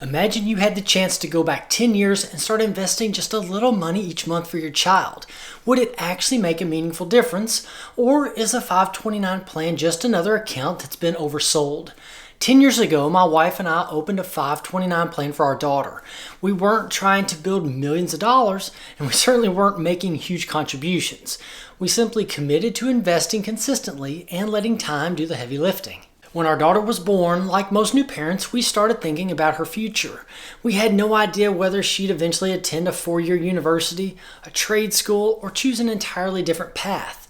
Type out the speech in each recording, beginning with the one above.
Imagine you had the chance to go back 10 years and start investing just a little money each month for your child. Would it actually make a meaningful difference? Or is a 529 plan just another account that's been oversold? 10 years ago, my wife and I opened a 529 plan for our daughter. We weren't trying to build millions of dollars, and we certainly weren't making huge contributions. We simply committed to investing consistently and letting time do the heavy lifting. When our daughter was born, like most new parents, we started thinking about her future. We had no idea whether she'd eventually attend a 4-year university, a trade school, or choose an entirely different path.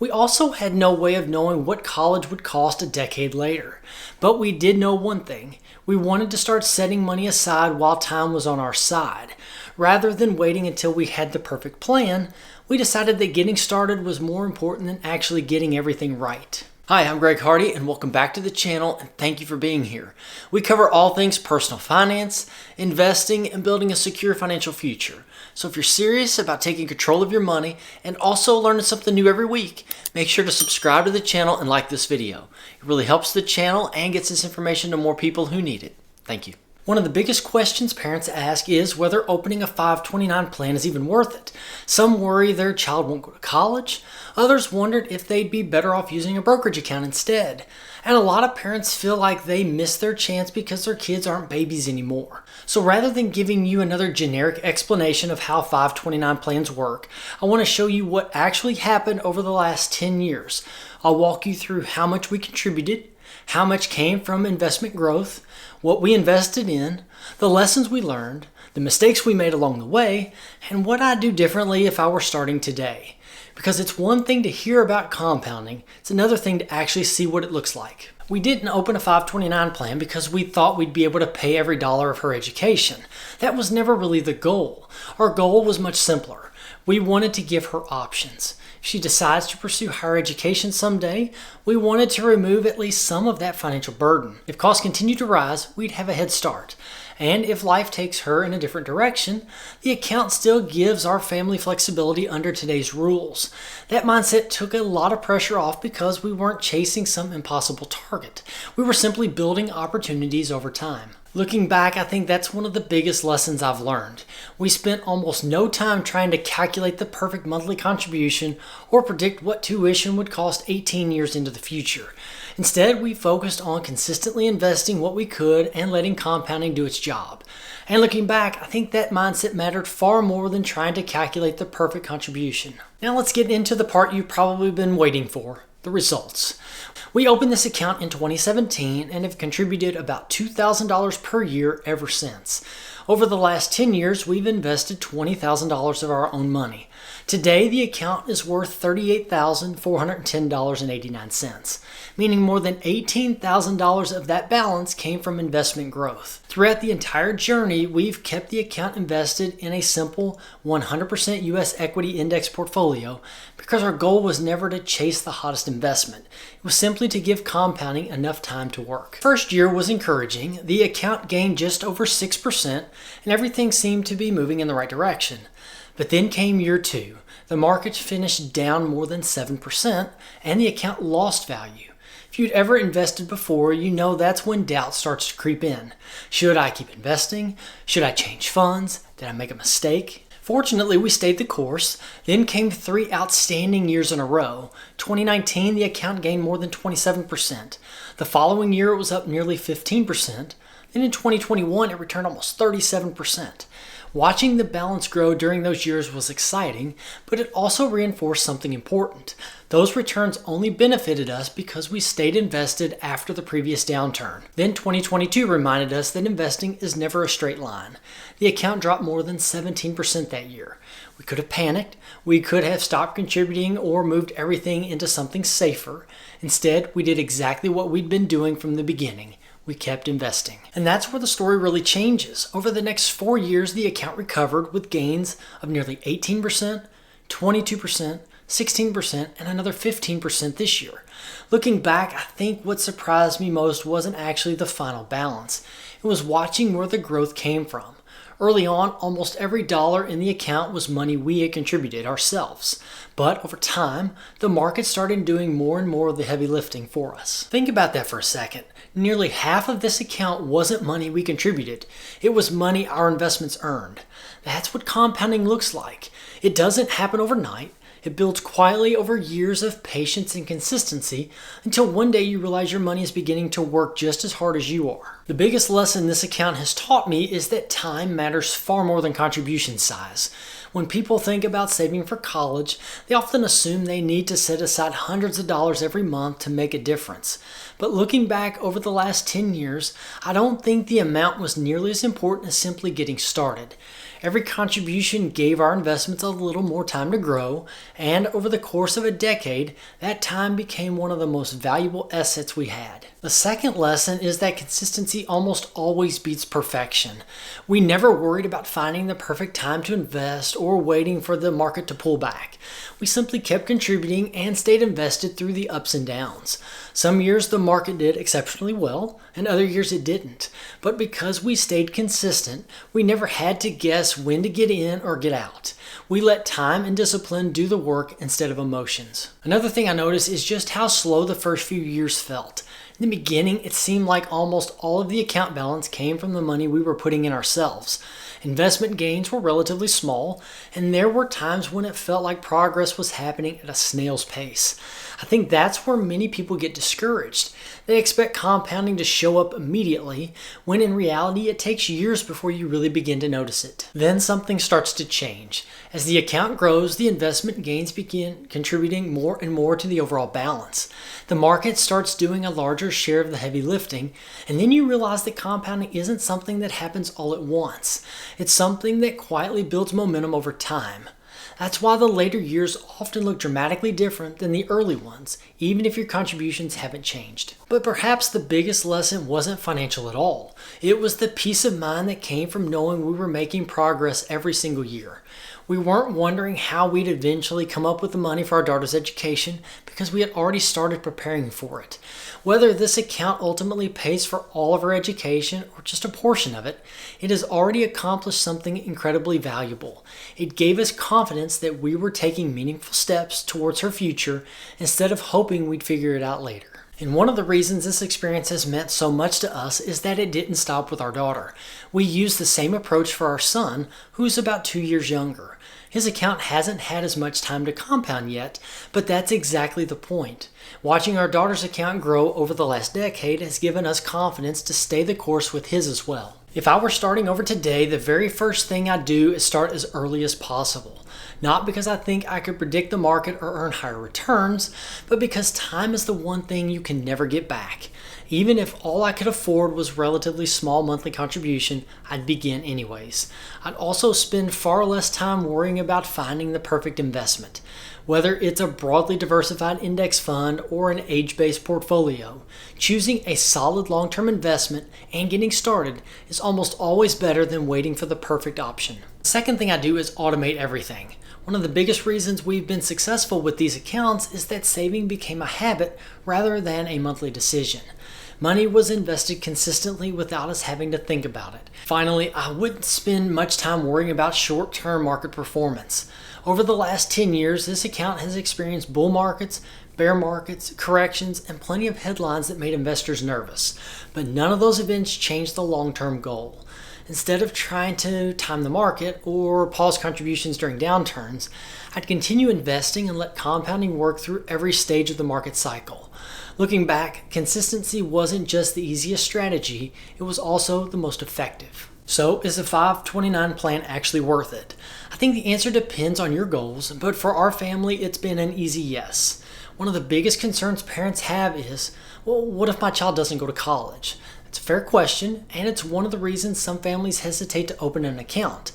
We also had no way of knowing what college would cost a decade later. But we did know one thing. We wanted to start setting money aside while time was on our side. Rather than waiting until we had the perfect plan, we decided that getting started was more important than actually getting everything right. Hi, I'm Greg Hardy and welcome back to the channel, and thank you for being here. We cover all things personal finance, investing, and building a secure financial future. So if you're serious about taking control of your money and also learning something new every week, make sure to subscribe to the channel and like this video. It really helps the channel and gets this information to more people who need it. Thank you. One of the biggest questions parents ask is whether opening a 529 plan is even worth it. Some worry their child won't go to college. Others wondered if they'd be better off using a brokerage account instead. And a lot of parents feel like they missed their chance because their kids aren't babies anymore. So rather than giving you another generic explanation of how 529 plans work, I want to show you what actually happened over the last 10 years. I'll walk you through how much we contributed, how much came from investment growth, what we invested in, the lessons we learned, the mistakes we made along the way, and what I'd do differently if I were starting today. Because it's one thing to hear about compounding, it's another thing to actually see what it looks like. We didn't open a 529 plan because we thought we'd be able to pay every dollar of her education. That was never really the goal. Our goal was much simpler. We wanted to give her options. If she decides to pursue higher education someday, we wanted to remove at least some of that financial burden. If costs continue to rise, we'd have a head start. And if life takes her in a different direction, the account still gives our family flexibility under today's rules. That mindset took a lot of pressure off because we weren't chasing some impossible target. We were simply building opportunities over time. Looking back, I think that's one of the biggest lessons I've learned. We spent almost no time trying to calculate the perfect monthly contribution or predict what tuition would cost 18 years into the future. Instead, we focused on consistently investing what we could and letting compounding do its job. And looking back, I think that mindset mattered far more than trying to calculate the perfect contribution. Now let's get into the part you've probably been waiting for, the results. We opened this account in 2017 and have contributed about $2,000 per year ever since. Over the last 10 years, we've invested $20,000 of our own money. Today, the account is worth $38,410.89, meaning more than $18,000 of that balance came from investment growth. Throughout the entire journey, we've kept the account invested in a simple 100% U.S. equity index portfolio because our goal was never to chase the hottest investment. It was simply to give compounding enough time to work. First year was encouraging. The account gained just over 6% and everything seemed to be moving in the right direction. But then came year 2. The market finished down more than 7% and the account lost value. If you'd ever invested before, you know that's when doubt starts to creep in. Should I keep investing? Should I change funds? Did I make a mistake? Fortunately, we stayed the course. Then came 3 outstanding years in a row. 2019, the account gained more than 27%. The following year, it was up nearly 15%. Then in 2021, it returned almost 37%. Watching the balance grow during those years was exciting, but it also reinforced something important. Those returns only benefited us because we stayed invested after the previous downturn. Then 2022 reminded us that investing is never a straight line. The account dropped more than 17% that year. We could have panicked, we could have stopped contributing or moved everything into something safer. Instead, we did exactly what we'd been doing from the beginning. We kept investing. And that's where the story really changes. Over the next 4 years, the account recovered with gains of nearly 18%, 22%, 16%, and another 15% this year. Looking back, I think what surprised me most wasn't actually the final balance. It was watching where the growth came from. Early on, almost every dollar in the account was money we had contributed ourselves. But over time, the market started doing more and more of the heavy lifting for us. Think about that for a second. Nearly half of this account wasn't money we contributed. It was money our investments earned. That's what compounding looks like. It doesn't happen overnight. It builds quietly over years of patience and consistency until one day you realize your money is beginning to work just as hard as you are. The biggest lesson this account has taught me is that time matters far more than contribution size. When people think about saving for college, they often assume they need to set aside hundreds of dollars every month to make a difference. But looking back over the last 10 years, I don't think the amount was nearly as important as simply getting started. Every contribution gave our investments a little more time to grow, and over the course of a decade, that time became one of the most valuable assets we had. The second lesson is that consistency almost always beats perfection. We never worried about finding the perfect time to invest or waiting for the market to pull back. We simply kept contributing and stayed invested through the ups and downs. Some years the market did exceptionally well, and other years it didn't. But because we stayed consistent, we never had to guess when to get in or get out. We let time and discipline do the work instead of emotions. Another thing I noticed is just how slow the first few years felt. In the beginning, it seemed like almost all of the account balance came from the money we were putting in ourselves. Investment gains were relatively small, and there were times when it felt like progress was happening at a snail's pace. I think that's where many people get discouraged. They expect compounding to show up immediately, when in reality it takes years before you really begin to notice it. Then something starts to change. As the account grows, the investment gains begin contributing more and more to the overall balance. The market starts doing a larger share of the heavy lifting, and then you realize that compounding isn't something that happens all at once. It's something that quietly builds momentum over time. That's why the later years often look dramatically different than the early ones, even if your contributions haven't changed. But perhaps the biggest lesson wasn't financial at all. It was the peace of mind that came from knowing we were making progress every single year. We weren't wondering how we'd eventually come up with the money for our daughter's education because we had already started preparing for it. Whether this account ultimately pays for all of her education or just a portion of it, it has already accomplished something incredibly valuable. It gave us confidence that we were taking meaningful steps towards her future instead of hoping we'd figure it out later. And one of the reasons this experience has meant so much to us is that it didn't stop with our daughter. We used the same approach for our son, who's about 2 years younger. His account hasn't had as much time to compound yet, but that's exactly the point. Watching our daughter's account grow over the last decade has given us confidence to stay the course with his as well. If I were starting over today, the very first thing I'd do is start as early as possible. Not because I think I could predict the market or earn higher returns, but because time is the one thing you can never get back. Even if all I could afford was relatively small monthly contribution, I'd begin anyways. I'd also spend far less time worrying about finding the perfect investment. Whether it's a broadly diversified index fund or an age-based portfolio, choosing a solid long-term investment and getting started is almost always better than waiting for the perfect option. The second thing I do is automate everything. One of the biggest reasons we've been successful with these accounts is that saving became a habit rather than a monthly decision. Money was invested consistently without us having to think about it. Finally, I wouldn't spend much time worrying about short-term market performance. Over the last 10 years, this account has experienced bull markets, bear markets, corrections, and plenty of headlines that made investors nervous. But none of those events changed the long-term goal. Instead of trying to time the market or pause contributions during downturns, I'd continue investing and let compounding work through every stage of the market cycle. Looking back, consistency wasn't just the easiest strategy, it was also the most effective. So, is the 529 plan actually worth it? I think the answer depends on your goals, but for our family, it's been an easy yes. One of the biggest concerns parents have is, well, what if my child doesn't go to college? It's a fair question, and it's one of the reasons some families hesitate to open an account.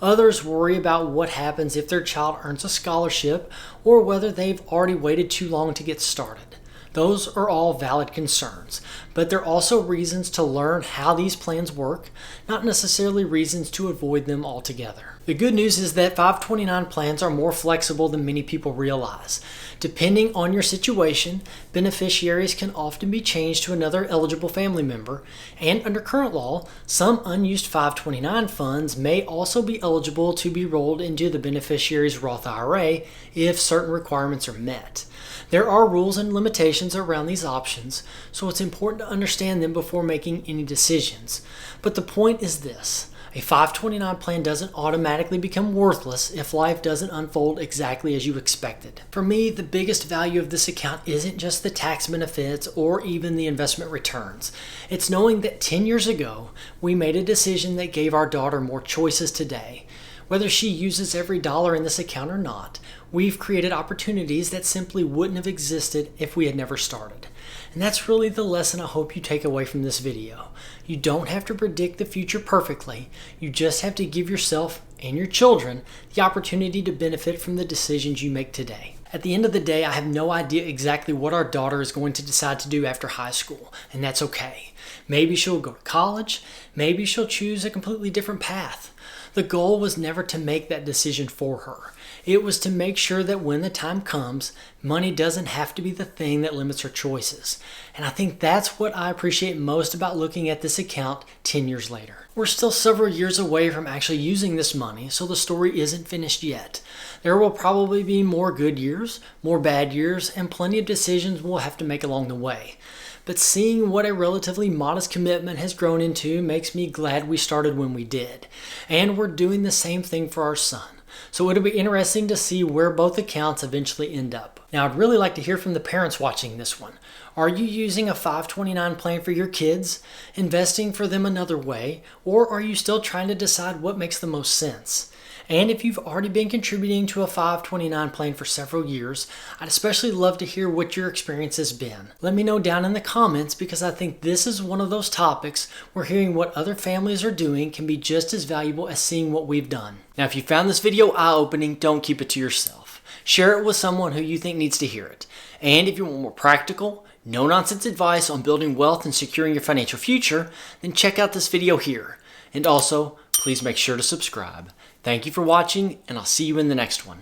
Others worry about what happens if their child earns a scholarship or whether they've already waited too long to get started. Those are all valid concerns, but they're also reasons to learn how these plans work, not necessarily reasons to avoid them altogether. The good news is that 529 plans are more flexible than many people realize. Depending on your situation, beneficiaries can often be changed to another eligible family member, and under current law, some unused 529 funds may also be eligible to be rolled into the beneficiary's Roth IRA if certain requirements are met. There are rules and limitations around these options, so it's important to understand them before making any decisions. But the point is this: a 529 plan doesn't automatically become worthless if life doesn't unfold exactly as you expected. For me, the biggest value of this account isn't just the tax benefits or even the investment returns. It's knowing that 10 years ago, we made a decision that gave our daughter more choices today. Whether she uses every dollar in this account or not, we've created opportunities that simply wouldn't have existed if we had never started. And that's really the lesson I hope you take away from this video. You don't have to predict the future perfectly. You just have to give yourself and your children the opportunity to benefit from the decisions you make today. At the end of the day, I have no idea exactly what our daughter is going to decide to do after high school, and that's okay. Maybe she'll go to college, maybe she'll choose a completely different path. The goal was never to make that decision for her. It was to make sure that when the time comes, money doesn't have to be the thing that limits her choices. And I think that's what I appreciate most about looking at this account 10 years later. We're still several years away from actually using this money, so the story isn't finished yet. There will probably be more good years, more bad years, and plenty of decisions we'll have to make along the way. But seeing what a relatively modest commitment has grown into makes me glad we started when we did. And we're doing the same thing for our son. So it'll be interesting to see where both accounts eventually end up. Now, I'd really like to hear from the parents watching this one. Are you using a 529 plan for your kids, investing for them another way, or are you still trying to decide what makes the most sense? And if you've already been contributing to a 529 plan for several years, I'd especially love to hear what your experience has been. Let me know down in the comments, because I think this is one of those topics where hearing what other families are doing can be just as valuable as seeing what we've done. Now, if you found this video eye-opening, don't keep it to yourself. Share it with someone who you think needs to hear it. And if you want more practical, no-nonsense advice on building wealth and securing your financial future, then check out this video here. And also, please make sure to subscribe. Thank you for watching, and I'll see you in the next one.